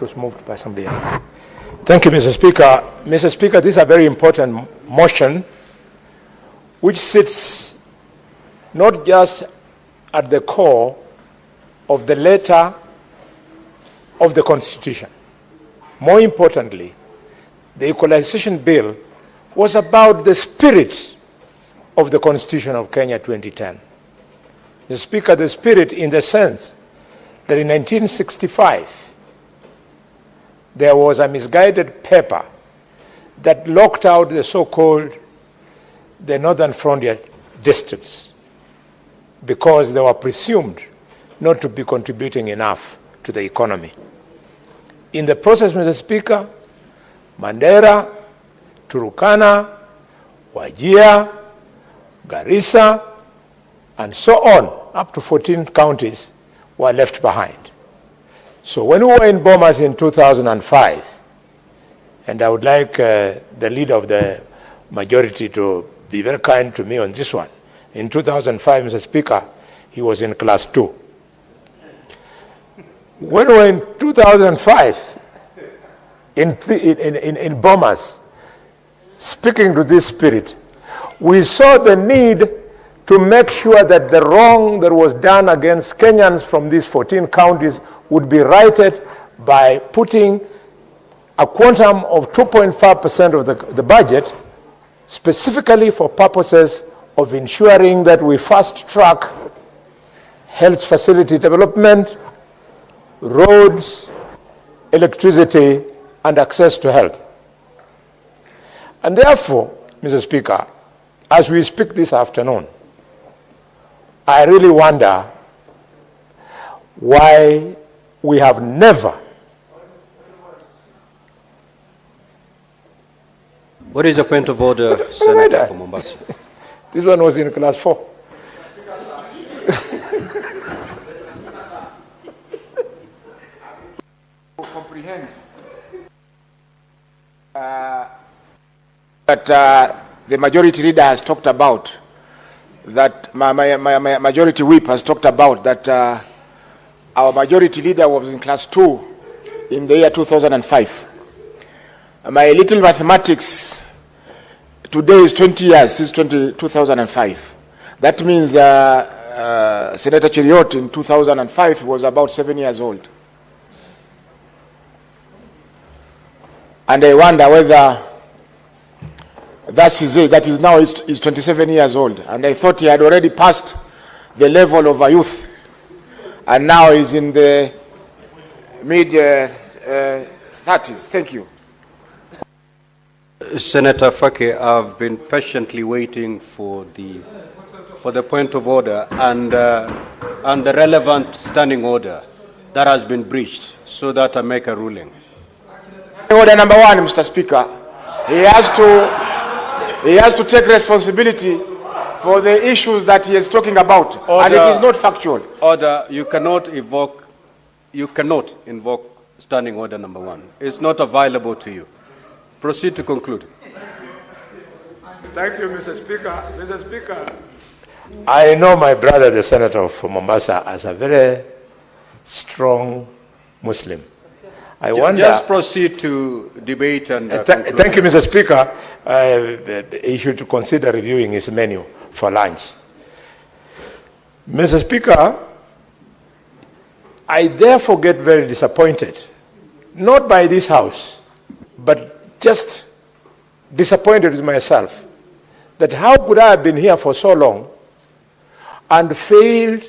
was moved by somebody else. Thank you, Mr. Speaker. Mr. Speaker, this is a very important motion which sits not just at the core of the letter of the Constitution. More importantly, the equalization bill was about the spirit of the Constitution of Kenya 2010. Mr. Speaker, the spirit in the sense that in 1965, there was a misguided paper that locked out the so-called the Northern Frontier districts because they were presumed not to be contributing enough to the economy. In the process, Mr. Speaker, Mandera, Turkana, Wajir, Garissa, and so on, up to 14 counties, were left behind. So when we were in Bomas in 2005, and I would like the leader of the majority to be very kind to me on this one. In 2005, Mr. Speaker, he was in class 2. When we were in 2005, in Bomas, speaking to this spirit, we saw the need to make sure that the wrong that was done against Kenyans from these 14 counties would be righted by putting a quantum of 2.5% of the budget specifically for purposes of ensuring that we fast-track health facility development, roads, electricity, and access to health. And therefore, Mr. Speaker, as we speak this afternoon, I really wonder why we have never. What is the point of order, Senator from Mombasa? This one was in class 4. Comprehend that the majority leader has talked about, that my majority whip has talked about, that our majority leader was in class 2 in the year 2005. My little mathematics, today is 20 years since 2005. That means Senator Cheriot in 2005 was about 7 years old. And I wonder whether that is now is 27 years old. And I thought he had already passed the level of a youth. And now he's in the mid 30s. Thank you. Senator Faki, I've been patiently waiting for the point of order and the relevant standing order that has been breached, so that I make a ruling. Order number 1, Mr. Speaker, he has to take responsibility for the issues that he is talking about, order, and it is not factual. Order, you cannot invoke standing order number 1. It's not available to you. Proceed to conclude. Thank you, Mr. Speaker. Mr. Speaker, I know my brother, the Senator from Mombasa, as a very strong Muslim. I wonder, just proceed to debate and thank you, Mr. Speaker. He should consider reviewing his menu for lunch. Mr. Speaker, I therefore get very disappointed, not by this House, but just disappointed with myself, that how could I have been here for so long and failed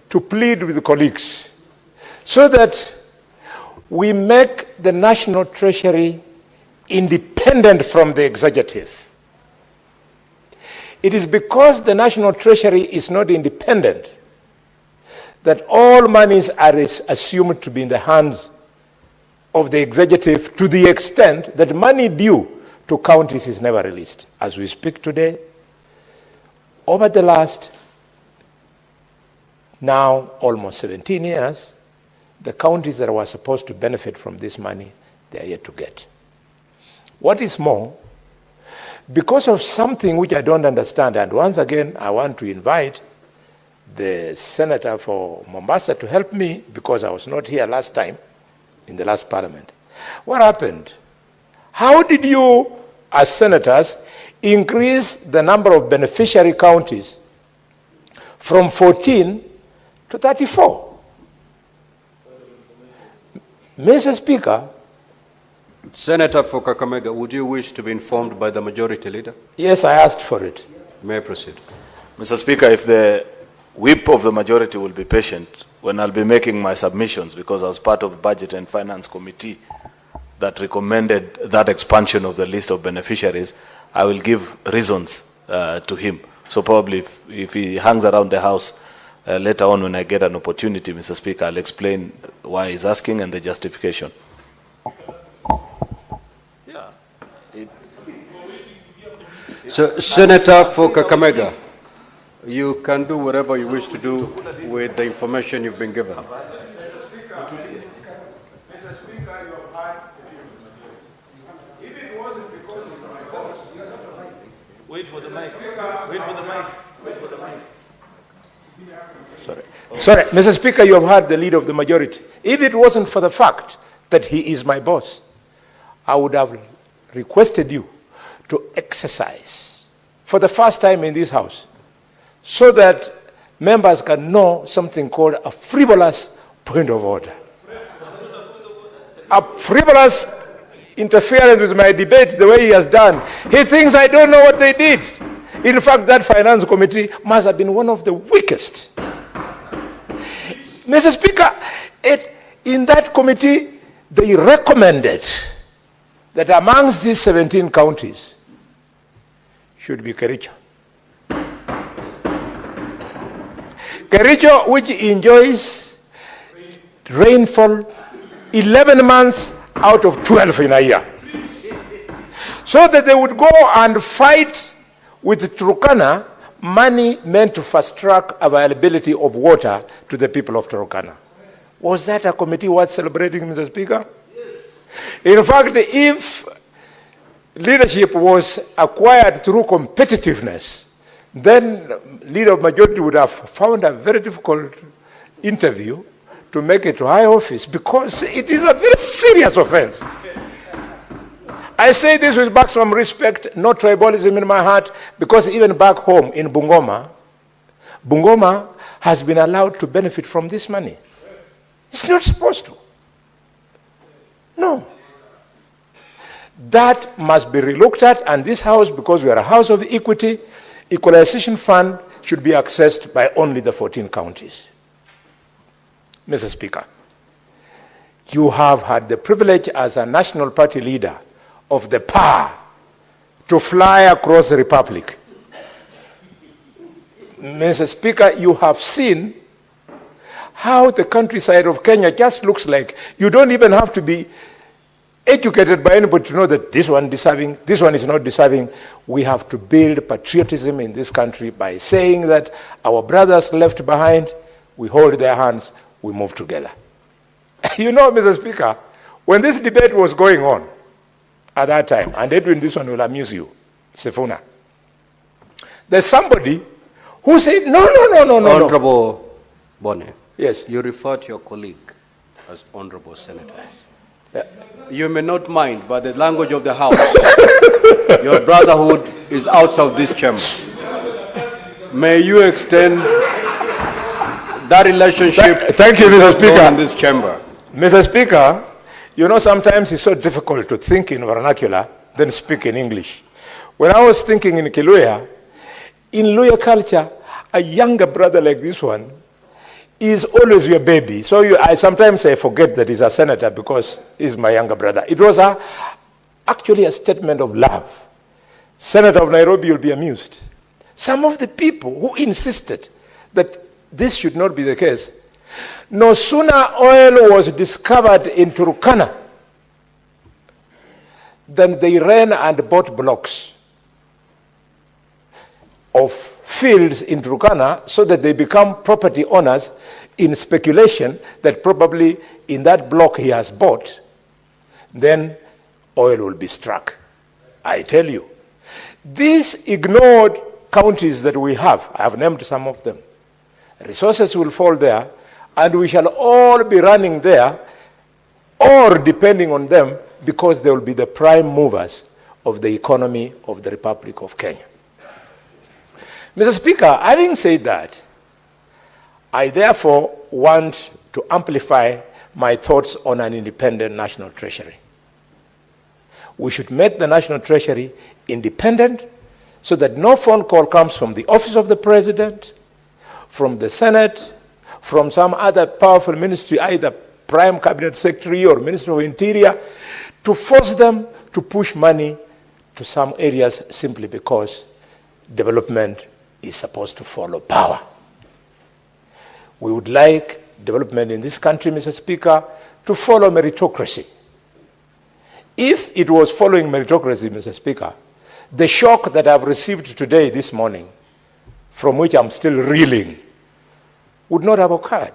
to plead with colleagues so that we make the National Treasury independent from the executive. It is because the National Treasury is not independent that all monies are assumed to be in the hands of the executive, to the extent that money due to counties is never released. As we speak today, over the last now almost 17 years, the counties that were supposed to benefit from this money, they are yet to get. What is more, because of something which I don't understand, and once again, I want to invite the Senator for Mombasa to help me, because I was not here last time. in the last parliament. What happened? How did you, as senators, increase the number of beneficiary counties from 14 to 34? Mr. Speaker. Senator for Kakamega, would you wish to be informed by the majority leader? Yes, I asked for it. May I proceed? Mr. Speaker, if the whip of the majority will be patient when I'll be making my submissions, because I was part of Budget and Finance Committee that recommended that expansion of the list of beneficiaries, I will give reasons to him. So probably if he hangs around the House later on when I get an opportunity, Mr. Speaker, I'll explain why he's asking and the justification. So, Senator for Kakamega, you can do whatever you wish to do with the information you've been given. Mr. Speaker, you have had if it wasn't because it's my boss. Wait for the mic. Wait for the mic. Wait for the mic. Sorry, Mr. Speaker, you have had the lead of the majority. If it wasn't for the fact that he is my boss, I would have requested you to exercise for the first time in this House so that members can know something called a frivolous point of order. A frivolous interference with my debate the way he has done. He thinks I don't know what they did. In fact, that finance committee must have been one of the weakest. Mr. Speaker, in that committee, they recommended that amongst these 17 counties should be Kericho. Kericho, which enjoys rainfall 11 months out of 12 in a year. So that they would go and fight with Turkana money meant to fast-track availability of water to the people of Turkana. Was that a committee worth celebrating, Mr. Speaker? Yes. In fact, if leadership was acquired through competitiveness, then leader of majority would have found a very difficult interview to make it to high office because it is a very serious offense. I say this with maximum respect, no tribalism in my heart, because even back home in Bungoma, Bungoma has been allowed to benefit from this money. It's not supposed to. No. That must be relooked at, and this House, because we are a House of equity, equalization fund should be accessed by only the 14 counties. Mr. Speaker, you have had the privilege as a national party leader of the power to fly across the Republic. Mr. Speaker, you have seen how the countryside of Kenya just looks like. You don't even have to be educated by anybody to know that this one is deserving, this one is not deserving. We have to build patriotism in this country by saying that our brothers left behind, we hold their hands, we move together. You know, Mr. Speaker, when this debate was going on at that time, and Edwin, this one will amuse you, Sifuna, there's somebody who said, no. Honorable Bonnie. Yes. You refer to your colleague as honorable senators. Yeah. You may not mind, but the language of the House, your brotherhood is outside of this chamber. May you extend that relationship. Thank you, Mr. Speaker. In this chamber. Mr. Speaker, you know, sometimes it's so difficult to think in vernacular than speak in English. When I was thinking in Kiluya, in Luya culture, a younger brother like this one is always your baby. So sometimes I forget that he's a senator because he's my younger brother. It was actually a statement of love. Senator of Nairobi, you'll be amused. Some of the people who insisted that this should not be the case, no sooner oil was discovered in Turkana than they ran and bought blocks of fields in Turkana so that they become property owners in speculation that probably in that block he has bought, then oil will be struck. I tell you, these ignored counties that we have, I have named some of them, resources will fall there, and we shall all be running there or depending on them because they will be the prime movers of the economy of the Republic of Kenya. Mr. Speaker, having said that, I therefore want to amplify my thoughts on an independent national treasury. We should make the national treasury independent so that no phone call comes from the office of the president, from the Senate, from some other powerful ministry, either prime cabinet secretary or minister of interior, to force them to push money to some areas simply because development is supposed to follow power. We would like development in this country, Mr. Speaker, to follow meritocracy. If it was following meritocracy, Mr. Speaker, the shock that I've received today, this morning, from which I'm still reeling, would not have occurred.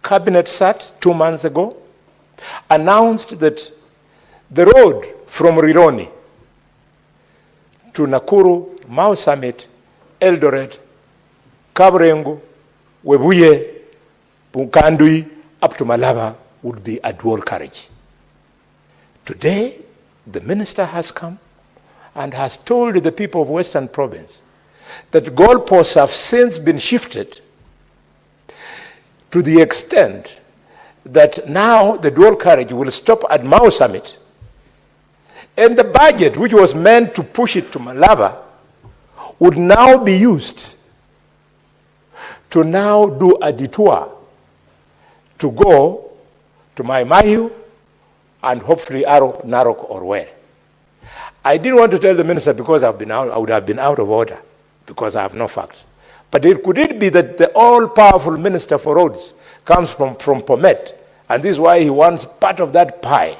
Cabinet sat 2 months ago, announced that the road from Rironi to Nakuru, Mau Summit, Eldoret, Kabarengu, Webuye, Punkandui, up to Malaba would be a dual carriage. Today, the minister has come and has told the people of Western Province that goalposts have since been shifted to the extent that now the dual carriage will stop at Mau Summit, and the budget, which was meant to push it to Malaba, would now be used to now do a detour to go to Mai Mahiu and hopefully Narok or where. I didn't want to tell the minister because I would have been out of order because I have no facts. But could it be that the all-powerful minister for roads comes from Pomet, and this is why he wants part of that pie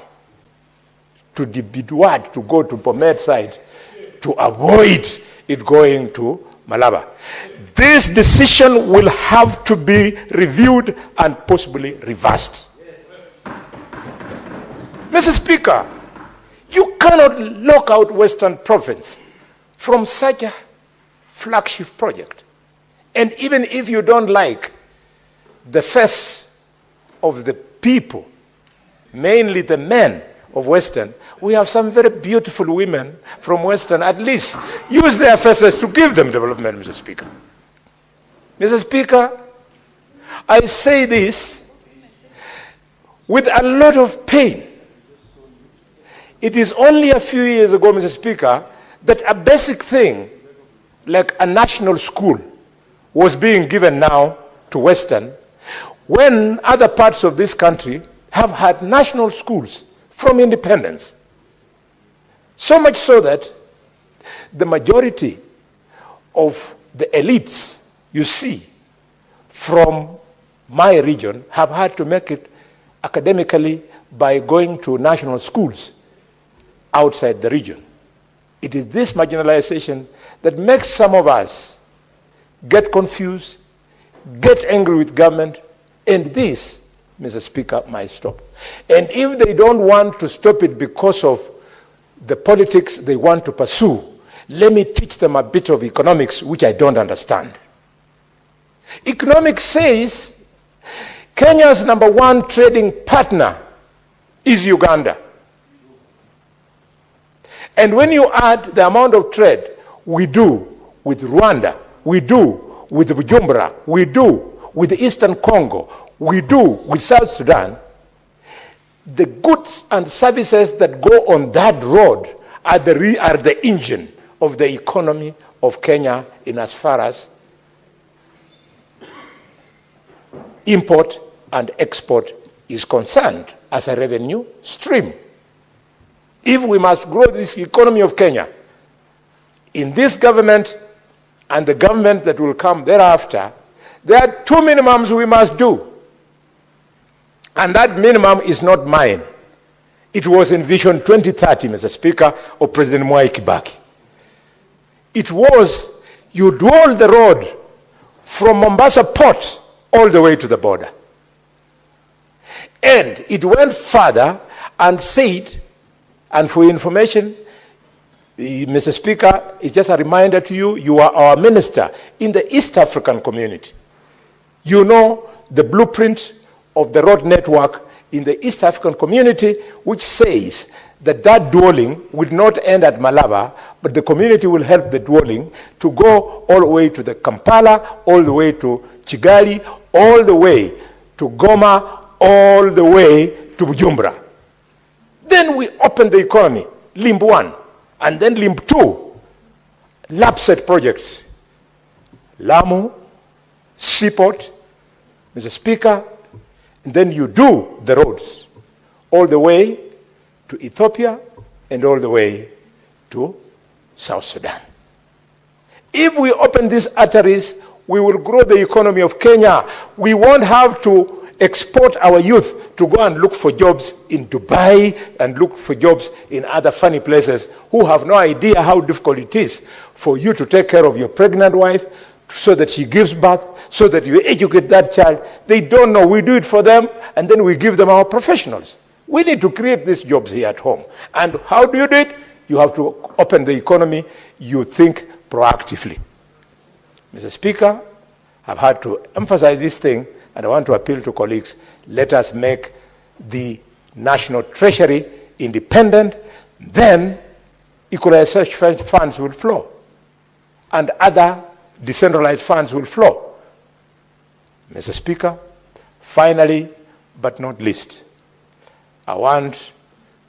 to be detourred to go to Pomet side to avoid it going to Malaba? This decision will have to be reviewed and possibly reversed. Mr. Speaker, you cannot lock out Western Province from such a flagship project. And even if you don't like the face of the people, mainly the men of Western, we have some very beautiful women from Western. At least use their faces to give them development, Mr. Speaker. Mr. Speaker, I say this with a lot of pain. It is only a few years ago, Mr. Speaker, that a basic thing like a national school was being given now to Western, when other parts of this country have had national schools from independence. So much so that the majority of the elites you see from my region have had to make it academically by going to national schools outside the region. It is this marginalization that makes some of us get confused, get angry with government, and this, Mr. Speaker, might stop. And if they don't want to stop it because of the politics they want to pursue, let me teach them a bit of economics, which I don't understand. Economics says Kenya's #1 trading partner is Uganda. And when you add the amount of trade we do with Rwanda, we do with Bujumbura, we do with the Eastern Congo, we do with South Sudan, the goods and services that go on that road are the engine of the economy of Kenya in as far as import and export is concerned as a revenue stream. If we must grow this economy of Kenya, in this government and the government that will come thereafter, there are two minimums we must do. And that minimum is not mine. It was in Vision 2030, Mr. Speaker, of President Mwai Kibaki. It was, you dual the road from Mombasa Port all the way to the border. And it went further and said, and for information, Mr. Speaker, it's just a reminder to you, you are our minister in the East African community. You know the blueprint of the road network in the East African community which says that that dwelling would not end at Malaba, but the community will help the dwelling to go all the way to the Kampala, all the way to Kigali, all the way to Goma, all the way to Bujumbura. Then we open the economy, limb 1, and then limb 2, lapset projects. Lamu, Seaport, Mr. Speaker, and then you do the roads all the way to Ethiopia and all the way to South Sudan. If we open these arteries, we will grow the economy of Kenya. We won't have to export our youth to go and look for jobs in Dubai and look for jobs in other funny places who have no idea how difficult it is for you to take care of your pregnant wife so that she gives birth, so that you educate that child. They don't know. We do it for them, and then we give them our professionals. We need to create these jobs here at home. And how do you do it? You have to open the economy. You think proactively. Mr. Speaker, I've had to emphasize this thing, and I want to appeal to colleagues. Let us make the national treasury independent. Then equalization funds will flow, and other decentralized funds will flow. Mr. Speaker, finally, but not least, I want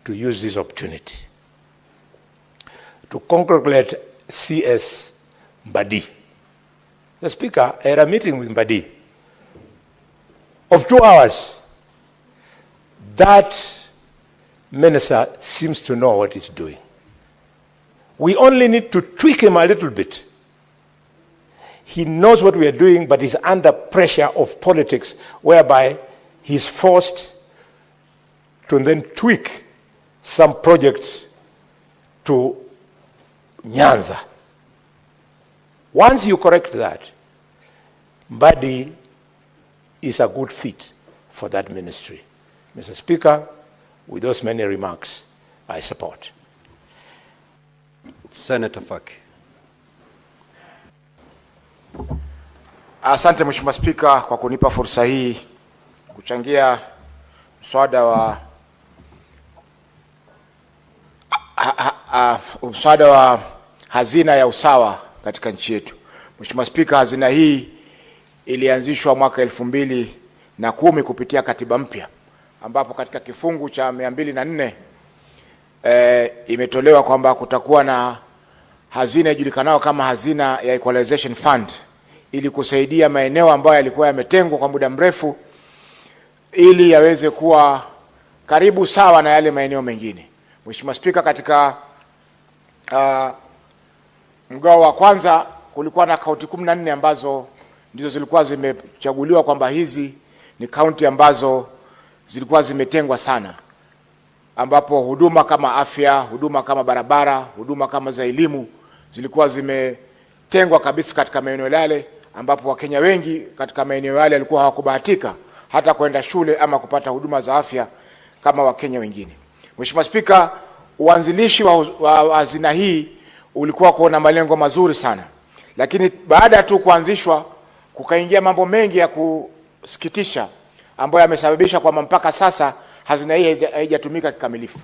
to use this opportunity to congratulate CS Mbadi. The Speaker, I had a meeting with Mbadi of 2 hours. That minister seems to know what he's doing. We only need to tweak him a little bit. He knows what we are doing, but he's under pressure of politics, whereby he's forced to then tweak some projects to Nyanza. Once you correct that, Mbadi is a good fit for that ministry. Mr. Speaker, with those many remarks, I support. Senator Faki. Asante Mheshimiwa Spika kwa kunipa fursa hii kuchangia mswada wa hazina ya usawa katika nchi yetu. Mheshimiwa Spika, hazina hii ilianzishwa mwaka 2010 kupitia katiba mpya, ambapo katika kifungu cha 204 imetolewa kwamba kutakuwa na hazina ijulikanao kama hazina ya equalization fund, ili kusaidia maeneo ambayo yalikuwa yametengwa kwa muda mrefu ili yaweze kuwa karibu sawa na yale maeneo mengine. Mheshimiwa Spika, katika mgao wa kwanza kulikuwa na kaunti 14 ambazo ndizo zilikuwa zimechaguliwa kwamba hizi ni kaunti ambazo zilikuwa zimetengwa sana, ambapo huduma kama afya, huduma kama barabara, huduma kama za elimu zilikuwa zimetengwa kabisa katika maeneo yale, ambapo Wakenya wengi katika maeneo yale walikuwa hawakubahatika hata kwenda shule ama kupata huduma za afya kama Wakenya wengine. Mheshimiwa Spika, uanzilishi wa hazina hii ulikuwa kuona malengo mazuri sana, lakini baada tu kuanzishwa kukaingia mambo mengi ya kusikitisha ambayo yamesababisha kwamba mpaka sasa hazina hii haijatumika kikamilifu.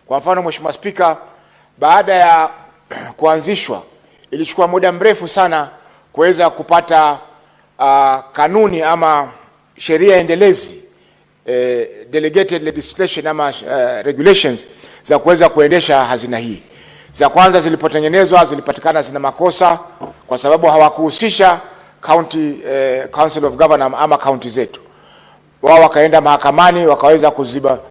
Kwa mfano, Mheshimiwa Spika, baada ya kuanzishwa ilichukua muda mrefu sana kuweza kupata kanuni ama sheria endelezi, delegated legislation ama regulations za kuweza kuendesha hazina hii. Za kwanza zilipotengenezwa zilipatikana zina makosa kwa sababu hawakuhusisha county council of governors ama county zetu. Wao wakaenda mahakamani wakaweza kuziba